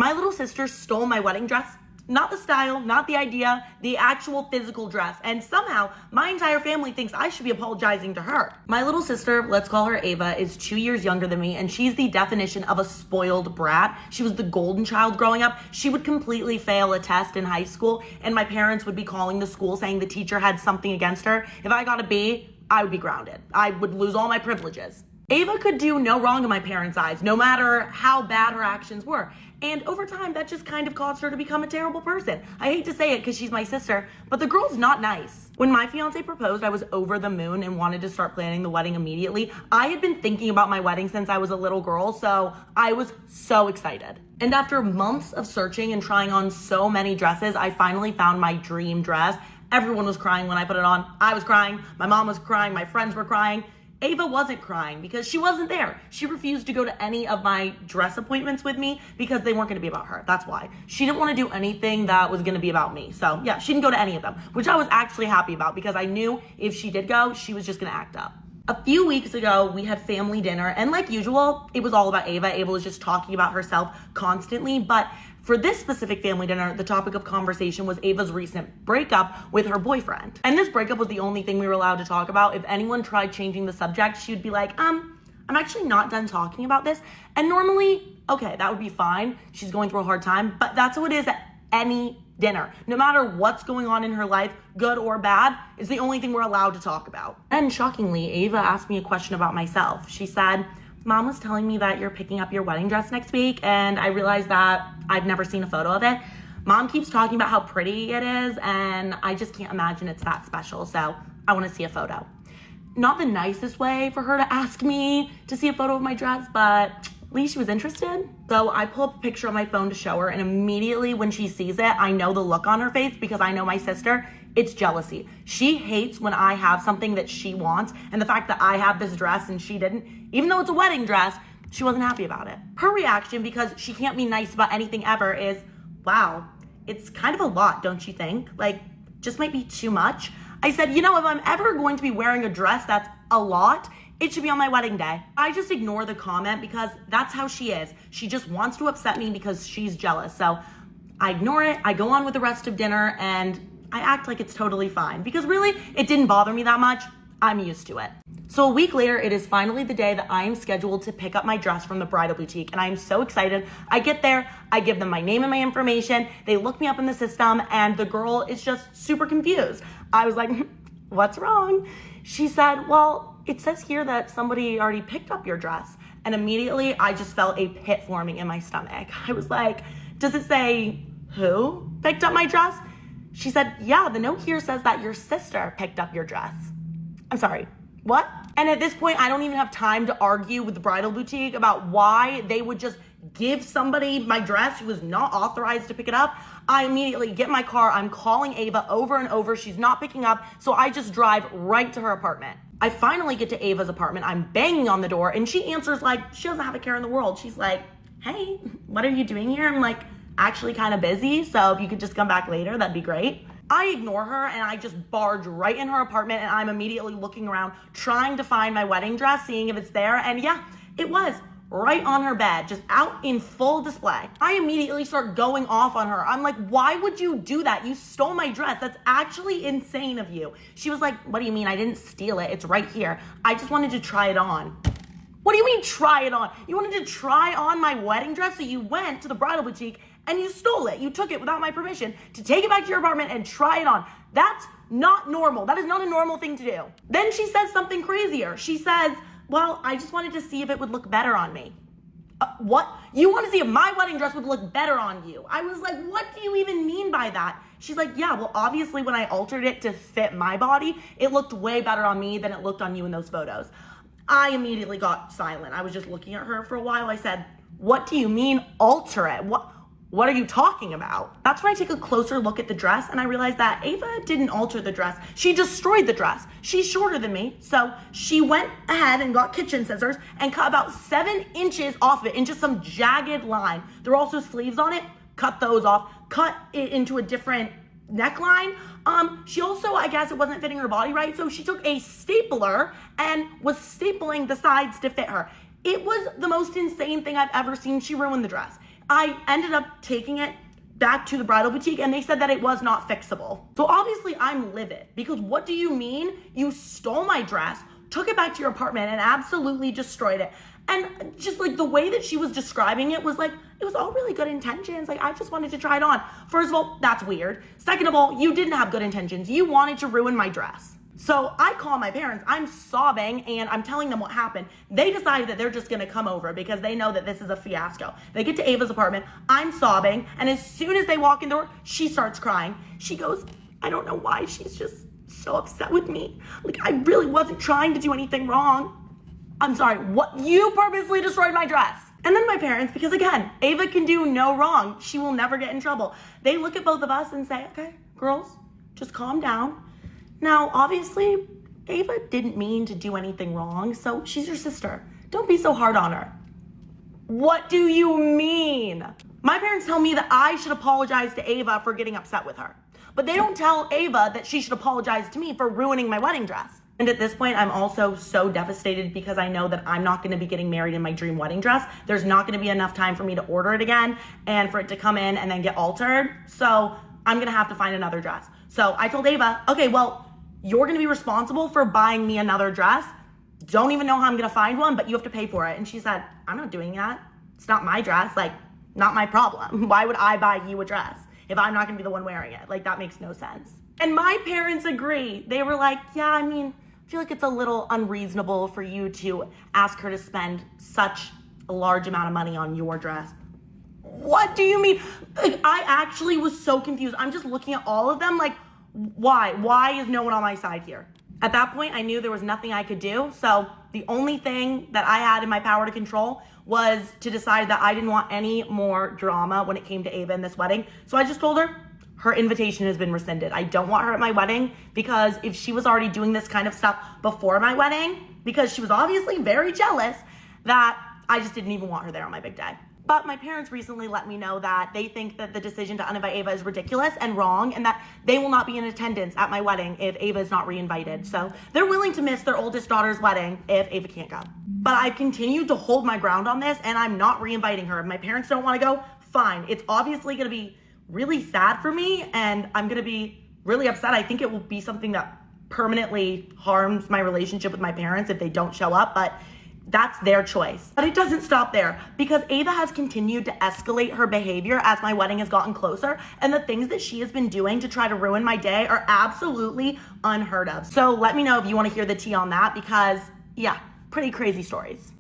My little sister stole my wedding dress. Not the style, not the idea, the actual physical dress. And somehow, my entire family thinks I should be apologizing to her. My little sister, let's call her Ava, is 2 years younger than me, and she's the definition of a spoiled brat. She was the golden child growing up. She would completely fail a test in high school, and my parents would be calling the school saying the teacher had something against her. If I got a B, I would be grounded. I would lose all my privileges. Ava could do no wrong in my parents' eyes, no matter how bad her actions were. And over time, that just kind of caused her to become a terrible person. I hate to say it because she's my sister, but the girl's not nice. When my fiance proposed, I was over the moon and wanted to start planning the wedding immediately. I had been thinking about my wedding since I was a little girl, so I was so excited. And after months of searching and trying on so many dresses, I finally found my dream dress. Everyone was crying when I put it on. I was crying, my mom was crying, my friends were crying. Ava wasn't crying because she wasn't there. She refused to go to any of my dress appointments with me because they weren't going to be about her. That's why. She didn't want to do anything that was going to be about me. So yeah, she didn't go to any of them, which I was actually happy about because I knew if she did go, she was just going to act up. A few weeks ago, we had family dinner, and like usual, it was all about Ava. Ava was just talking about herself constantly, but for this specific family dinner, the topic of conversation was Ava's recent breakup with her boyfriend. And this breakup was the only thing we were allowed to talk about. If anyone tried changing the subject, she would be like, I'm actually not done talking about this. And normally, okay, that would be fine. She's going through a hard time, but that's how it is at any dinner. No matter what's going on in her life, good or bad, is the only thing we're allowed to talk about. And shockingly, Ava asked me a question about myself. She said, Mom was telling me that you're picking up your wedding dress next week, and I realized that I've never seen a photo of it. Mom keeps talking about how pretty it is, and I just can't imagine it's that special, so I want to see a photo. Not the nicest way for her to ask me to see a photo of my dress, but at least she was interested. So I pull up a picture on my phone to show her, and immediately when she sees it, I know the look on her face because I know my sister. It's jealousy. She hates when I have something that she wants, and the fact that I have this dress and she didn't, even though it's a wedding dress, she wasn't happy about it. Her reaction, because she can't be nice about anything ever, is, wow, it's kind of a lot, don't you think? Like, just might be too much. I said, if I'm ever going to be wearing a dress that's a lot, it should be on my wedding day. I just ignore the comment because that's how she is. She just wants to upset me because she's jealous. So I ignore it. I go on with the rest of dinner and I act like it's totally fine because really it didn't bother me that much. I'm used to it. So a week later, it is finally the day that I am scheduled to pick up my dress from the bridal boutique, and I am so excited. I get there, I give them my name and my information, they look me up in the system, and the girl is just super confused. I was like, what's wrong? She said, well, it says here that somebody already picked up your dress. And immediately, I just felt a pit forming in my stomach. I was like, does it say who picked up my dress? She said, yeah, the note here says that your sister picked up your dress. I'm sorry, what? And at this point, I don't even have time to argue with the bridal boutique about why they would just give somebody my dress who was not authorized to pick it up. I immediately get in my car. I'm calling Ava over and over. She's not picking up. So I just drive right to her apartment. I finally get to Ava's apartment. I'm banging on the door and she answers like she doesn't have a care in the world. She's like, hey, what are you doing here? I'm like, actually kind of busy. So if you could just come back later, that'd be great. I ignore her and I just barge right in her apartment and I'm immediately looking around trying to find my wedding dress, seeing if it's there. And yeah, it was right on her bed, just out in full display. I immediately start going off on her. I'm like, why would you do that? You stole my dress. That's actually insane of you. She was like, what do you mean? I didn't steal it. It's right here. I just wanted to try it on. What do you mean try it on? You wanted to try on my wedding dress, so you went to the bridal boutique and you stole it. You took it without my permission to take it back to your apartment and try it on. That's not normal. That is not a normal thing to do. Then she says something crazier. She says, well, I just wanted to see if it would look better on me. What? You want to see if my wedding dress would look better on you? I was like, what do you even mean by that? She's like, yeah, well, obviously when I altered it to fit my body, it looked way better on me than it looked on you in those photos. I immediately got silent. I was just looking at her for a while. I said, what do you mean alter it? What are you talking about? That's when I take a closer look at the dress and I realized that Ava didn't alter the dress. She destroyed the dress. She's shorter than me, so she went ahead and got kitchen scissors and cut about 7 inches off of it into some jagged line. There are also sleeves on it. Cut those off. Cut it into a different neckline. She also, I guess it wasn't fitting her body right, so she took a stapler and was stapling the sides to fit her. It was the most insane thing I've ever seen. She ruined the dress. I ended up taking it back to the bridal boutique and they said that it was not fixable. So obviously I'm livid because what do you mean you stole my dress, took it back to your apartment and absolutely destroyed it? And just like the way that she was describing it was like, it was all really good intentions. Like, I just wanted to try it on. First of all, that's weird. Second of all, you didn't have good intentions. You wanted to ruin my dress. So I call my parents, I'm sobbing and I'm telling them what happened. They decided that they're just gonna come over because they know that this is a fiasco. They get to Ava's apartment, I'm sobbing, and as soon as they walk in the door, she starts crying. She goes, I don't know why she's just so upset with me. Like, I really wasn't trying to do anything wrong. I'm sorry, what? You purposely destroyed my dress. And then my parents, because again, Ava can do no wrong. She will never get in trouble. They look at both of us and say, okay, girls, just calm down. Now, obviously, Ava didn't mean to do anything wrong, so she's your sister. Don't be so hard on her. What do you mean? My parents tell me that I should apologize to Ava for getting upset with her. But they don't tell Ava that she should apologize to me for ruining my wedding dress. And at this point, I'm also so devastated because I know that I'm not gonna be getting married in my dream wedding dress. There's not gonna be enough time for me to order it again and for it to come in and then get altered. So I'm gonna have to find another dress. So I told Ava, okay, well, you're gonna be responsible for buying me another dress. Don't even know how I'm gonna find one, but you have to pay for it. And she said, I'm not doing that. It's not my dress, like, not my problem. Why would I buy you a dress if I'm not gonna be the one wearing it? Like, that makes no sense. And my parents agree. They were like, yeah, I mean, I feel like it's a little unreasonable for you to ask her to spend such a large amount of money on your dress. What do you mean? Like, I actually was so confused. I'm just looking at all of them like, why? Why is no one on my side here? At that point, I knew there was nothing I could do. So the only thing that I had in my power to control was to decide that I didn't want any more drama when it came to Ava in this wedding. So I just told her, her invitation has been rescinded. I don't want her at my wedding because if she was already doing this kind of stuff before my wedding, because she was obviously very jealous, that I just didn't even want her there on my big day. But my parents recently let me know that they think that the decision to uninvite Ava is ridiculous and wrong, and that they will not be in attendance at my wedding if Ava is not reinvited. So they're willing to miss their oldest daughter's wedding if Ava can't go. But I've continued to hold my ground on this, and I'm not reinviting her. If my parents don't want to go, fine. It's obviously going to be really sad for me, and I'm going to be really upset. I think it will be something that permanently harms my relationship with my parents if they don't show up, but that's their choice. But it doesn't stop there because Ava has continued to escalate her behavior as my wedding has gotten closer, and the things that she has been doing to try to ruin my day are absolutely unheard of. So let me know if you want to hear the tea on that because, yeah, pretty crazy stories.